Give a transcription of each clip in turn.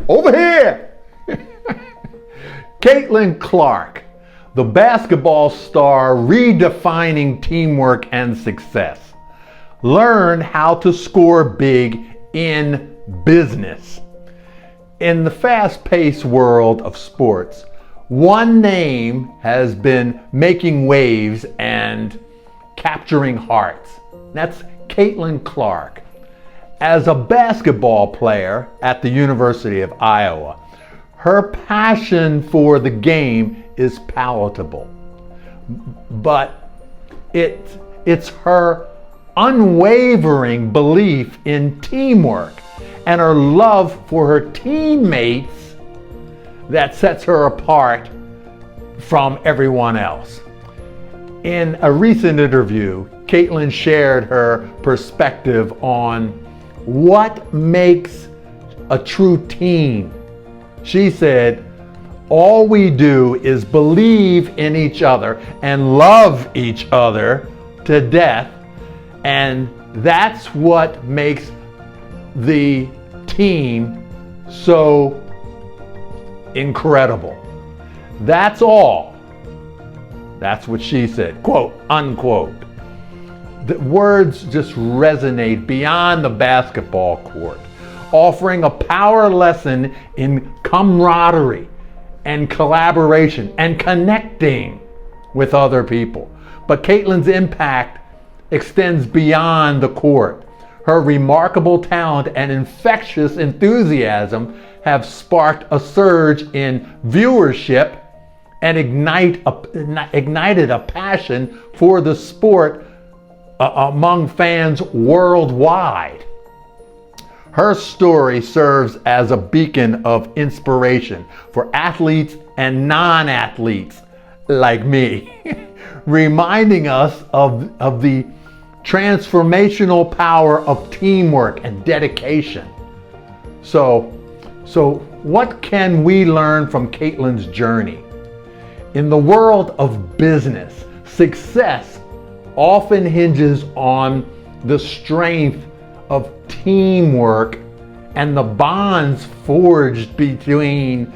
Over here! Caitlin Clark, the basketball star redefining teamwork and success. Learn how to score big in business. In the fast-paced world of sports, one name has been making waves and capturing hearts. That's Caitlin Clark. As a basketball player at the University of Iowa, her passion for the game is palatable. But it's her unwavering belief in teamwork and her love for her teammates that sets her apart from everyone else. In a recent interview, Caitlin shared her perspective on what makes a true team. She said, all we do is believe in each other and love each other to death, and that's what makes the team so incredible. That's all. That's what she said, quote, unquote. The words just resonate beyond the basketball court, offering a power lesson in camaraderie and collaboration and connecting with other people. But Caitlin's impact extends beyond the court. Her remarkable talent and infectious enthusiasm have sparked a surge in viewership and ignited a passion for the sport among fans worldwide. Her story serves as a beacon of inspiration for athletes and non-athletes like me, reminding us of the transformational power of teamwork and dedication. So what can we learn from Caitlin's journey? In the world of business, success often hinges on the strength of teamwork and the bonds forged between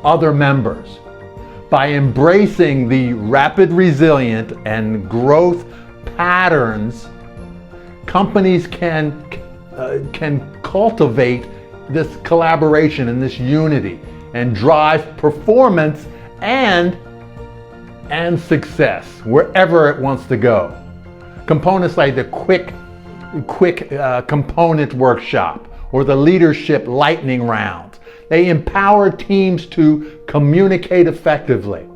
other members. By embracing the rapid resilient and growth patterns, companies can cultivate this collaboration and this unity and drive performance and success wherever it wants to go. Components like the quick component workshop or the leadership lightning rounds, they empower teams to communicate effectively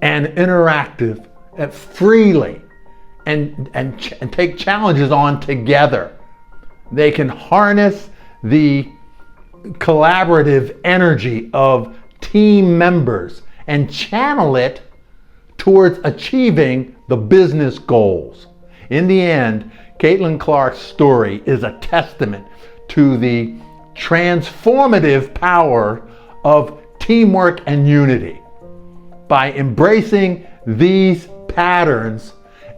and interactive freely and take challenges on together. They can harness the collaborative energy of team members and channel it towards achieving the business goals. In the end, Caitlin Clark's story is a testament to the transformative power of teamwork and unity. By embracing these patterns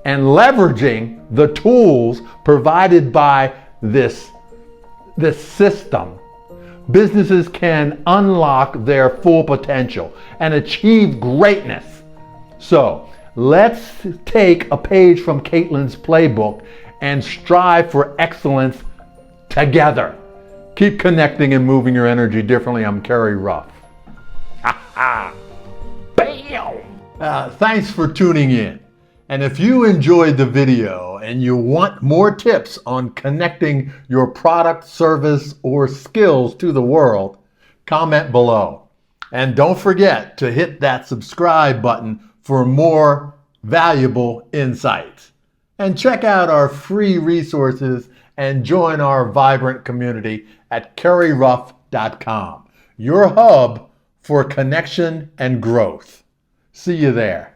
and leveraging the tools provided by this system, businesses can unlock their full potential and achieve greatness. So let's take a page from Caitlin's playbook and strive for excellence together. Keep connecting and moving your energy differently. I'm Kerry Ruff. Bam! Thanks for tuning in. And if you enjoyed the video and you want more tips on connecting your product, service, or skills to the world, comment below. And don't forget to hit that subscribe button for more valuable insights. And check out our free resources and join our vibrant community at kerryruff.com, your hub for connection and growth. See you there.